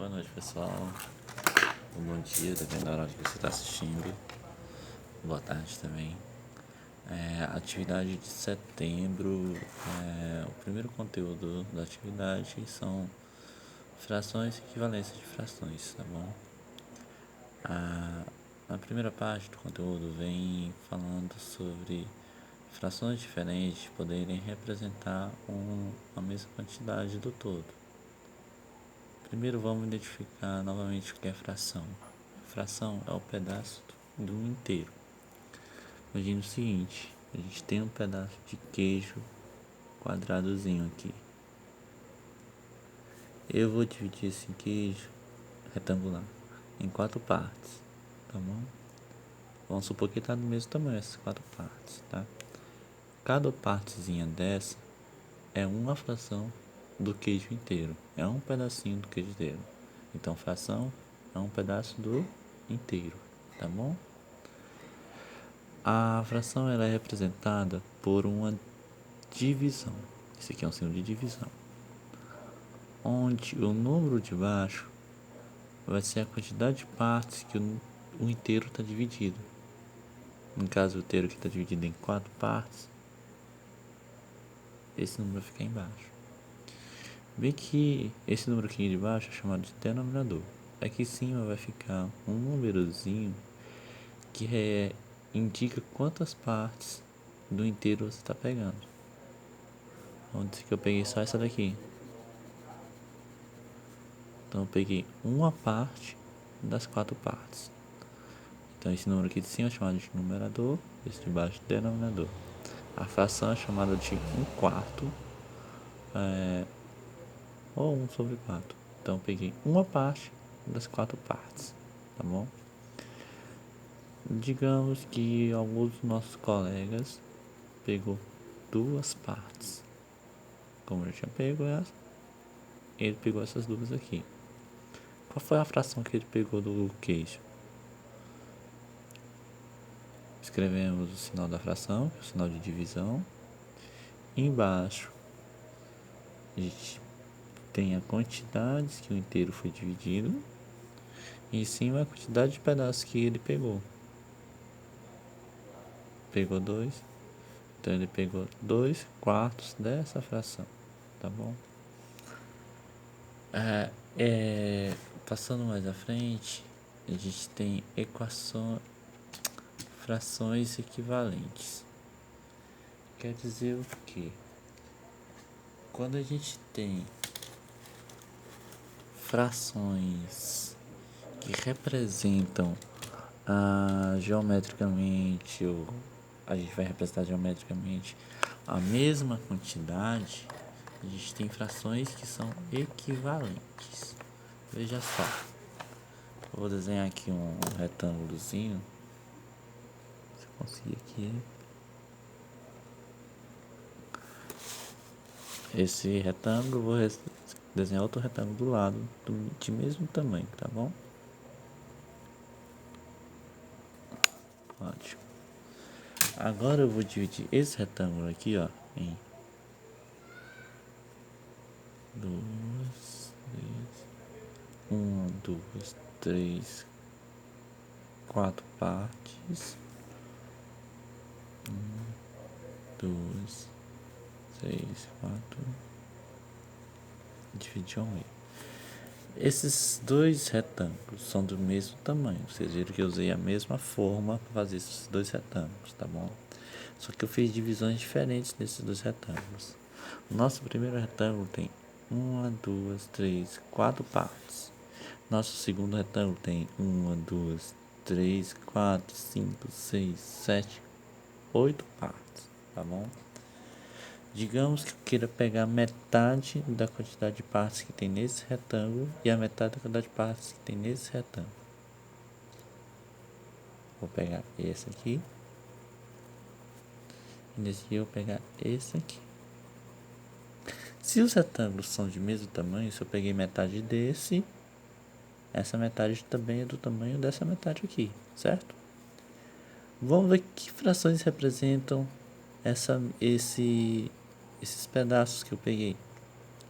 Boa noite, pessoal. Bom dia, dependendo da hora que você está assistindo. Boa tarde também. Atividade de setembro. O primeiro conteúdo da atividade são frações e equivalências de frações, tá bom? A primeira parte do conteúdo vem falando sobre frações diferentes poderem representar a mesma quantidade do todo. Primeiro vamos identificar novamente o que é fração. Fração é o pedaço do inteiro. Imagina o seguinte, a gente tem um pedaço de queijo quadradozinho aqui. Eu vou dividir esse queijo retangular em 4 partes, tá bom? Vamos supor que está do mesmo tamanho essas 4 partes, tá? Cada partezinha dessa é uma fração do queijo inteiro, é um pedacinho do queijo inteiro. Então, fração é um pedaço do inteiro, tá bom? A fração ela é representada por uma divisão. Esse aqui é um símbolo de divisão, onde o número de baixo vai ser a quantidade de partes que o inteiro está dividido. No caso, o inteiro que está dividido em 4 partes, esse número vai ficar embaixo. Vê que esse número aqui de baixo é chamado de denominador. Aqui em cima vai ficar um númerozinho que indica quantas partes do inteiro você está pegando. Onde que eu peguei só essa daqui. Então eu peguei uma parte das 4 partes. Então esse número aqui de cima é chamado de numerador, esse de baixo de denominador. A fração é chamada de 1/4 ou 1/4. Então eu peguei uma parte das 4 partes, tá bom? Digamos que alguns dos nossos colegas pegou 2 partes. Como eu tinha pego essa, ele pegou essas 2 aqui. Qual foi a fração que ele pegou do queijo? Escrevemos o sinal da fração, que é o sinal de divisão. Embaixo a gente tem a quantidade que o inteiro foi dividido. E em cima a quantidade de pedaços que ele pegou. Pegou 2. Então ele pegou 2/4 dessa fração. Tá bom? Passando mais à frente, a gente tem frações equivalentes. Quer dizer o quê? Quando a gente tem frações que representam geometricamente, ou a gente vai representar geometricamente a mesma quantidade, a gente tem frações que são equivalentes. Veja só, eu vou desenhar aqui um retângulozinho. Se eu conseguir aqui, esse retângulo, vou desenhar outro retângulo do lado de mesmo tamanho, tá bom? Ótimo. Agora eu vou dividir esse retângulo aqui, ó, em 2, 3, 4 partes. 2, 3, 4. Dividir ao meio. Esses 2 retângulos são do mesmo tamanho. Vocês viram que eu usei a mesma forma para fazer esses 2 retângulos, tá bom? Só que eu fiz divisões diferentes desses 2 retângulos. O nosso primeiro retângulo tem 1, 2, 3, 4 partes. Nosso segundo retângulo tem 1, 2, 3, 4, 5, 6, 7, 8 partes, tá bom? Digamos que eu queira pegar metade da quantidade de partes que tem nesse retângulo e a metade da quantidade de partes que tem nesse retângulo. Vou pegar esse aqui. E nesse aqui eu vou pegar esse aqui. Se os retângulos são de mesmo tamanho, se eu peguei metade desse, essa metade também é do tamanho dessa metade aqui, certo? Vamos ver que frações representam esses pedaços que eu peguei.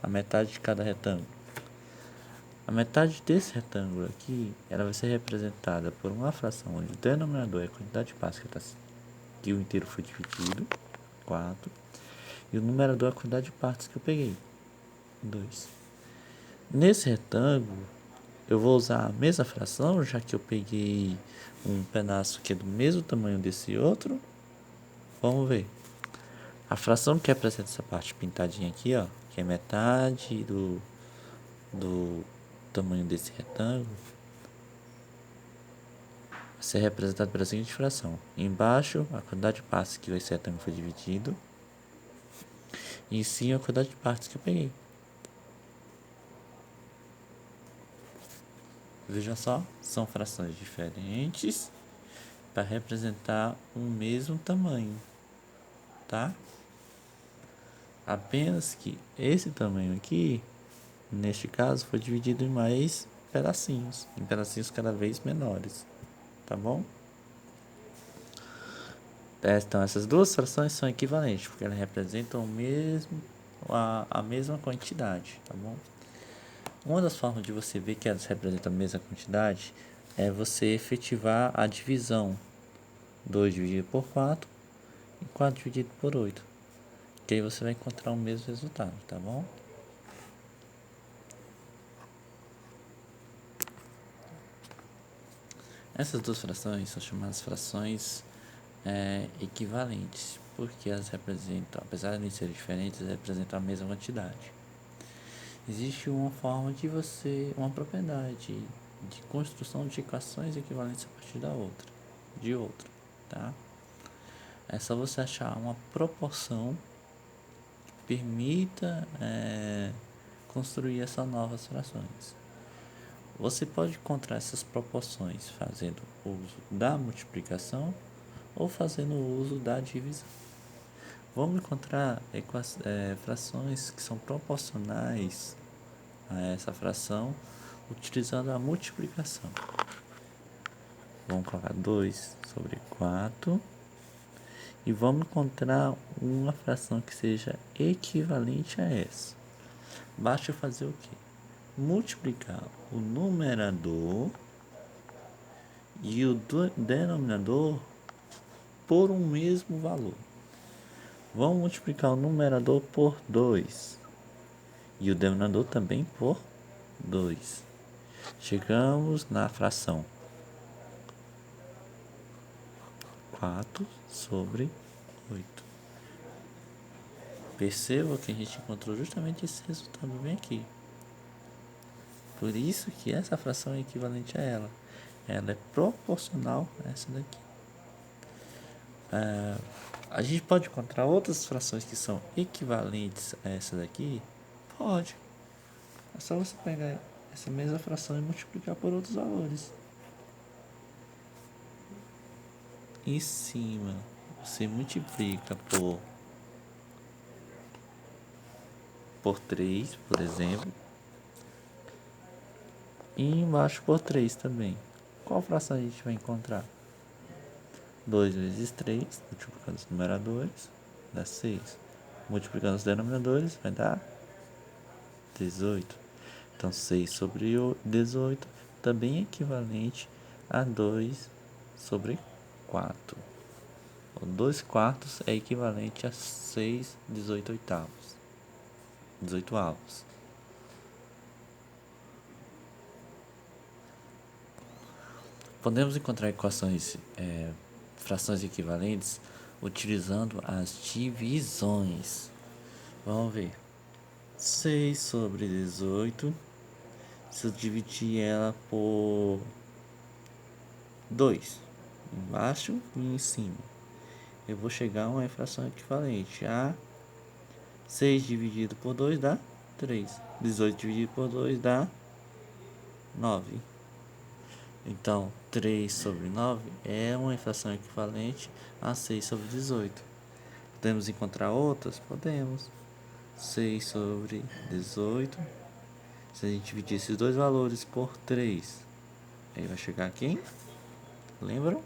A metade de cada retângulo. A metade desse retângulo aqui, ela vai ser representada por uma fração onde o denominador é a quantidade de partes que o inteiro foi dividido, 4, e o numerador é a quantidade de partes que eu peguei, 2. Nesse retângulo, eu vou usar a mesma fração, já que eu peguei um pedaço que é do mesmo tamanho desse outro. Vamos ver. A fração que representa essa parte pintadinha aqui, ó, que é metade do tamanho desse retângulo, vai ser representada pela seguinte fração. Embaixo, a quantidade de partes que esse retângulo foi dividido. E em cima, a quantidade de partes que eu peguei. Veja só, são frações diferentes para representar o mesmo tamanho, tá? Apenas que esse tamanho aqui, neste caso, foi dividido em mais pedacinhos, em pedacinhos cada vez menores, tá bom? Então, essas duas frações são equivalentes, porque elas representam a mesma quantidade, tá bom? Uma das formas de você ver que elas representam a mesma quantidade é você efetivar a divisão. 2 dividido por 4 e 4 dividido por 8. Que aí você vai encontrar o mesmo resultado, tá bom? Essas duas frações são chamadas frações equivalentes, porque elas representam, apesar de serem diferentes, elas representam a mesma quantidade. Existe uma forma de uma propriedade de construção de equações equivalentes a partir de outra, tá? É só você achar uma proporção que permita construir essas novas frações. Você pode encontrar essas proporções fazendo uso da multiplicação ou fazendo uso da divisão. Vamos encontrar frações que são proporcionais a essa fração utilizando a multiplicação. Vamos colocar 2 sobre 4 e vamos encontrar uma fração que seja equivalente a essa. Basta fazer o quê? Multiplicar o numerador e o denominador por um mesmo valor. Vamos multiplicar o numerador por 2 e o denominador também por 2. Chegamos na fração 4 sobre 8. Perceba que a gente encontrou justamente esse resultado bem aqui. Por isso que essa fração é equivalente a ela. Ela é proporcional a essa daqui. A gente pode encontrar outras frações que são equivalentes a essa daqui? Pode. É só você pegar essa mesma fração e multiplicar por outros valores. Em cima, você multiplica por 3, por exemplo. E embaixo por 3 também. Qual fração a gente vai encontrar? 2 vezes 3, multiplicando os numeradores, dá 6. Multiplicando os denominadores, vai dar 18. Então, 6 sobre 18 também é equivalente a 2 sobre 4. 2 quartos é equivalente a 6 18 oitavos. 18 avos. Podemos encontrar frações equivalentes utilizando as divisões. Vamos ver. 6 sobre 18. Se eu dividir ela por 2, embaixo e em cima, eu vou chegar a uma fração equivalente a 6 dividido por 2 dá 3. 18 dividido por 2 dá 9. Então, 3 sobre 9 é uma fração equivalente a 6 sobre 18. Podemos encontrar outras? Podemos. 6 sobre 18. Se a gente dividir esses dois valores por 3, aí vai chegar aqui. Lembram?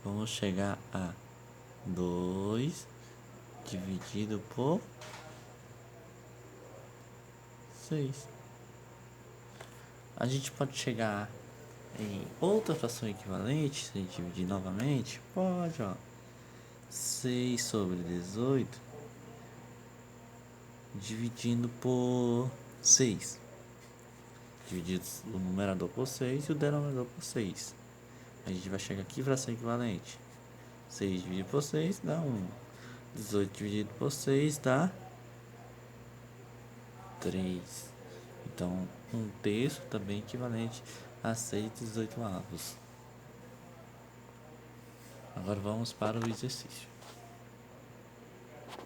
Vamos chegar a 2 dividido por 6. A gente pode chegar em outra fração equivalente, se a gente dividir novamente, pode, ó. 6 sobre 18 dividindo por 6. Dividido o numerador por 6 e o denominador por 6. A gente vai chegar aqui, fração equivalente. 6 dividido por 6 dá 1. 18 dividido por 6 dá 3. Então, 1/3 também equivalente a 6/18. Agora vamos para o exercício.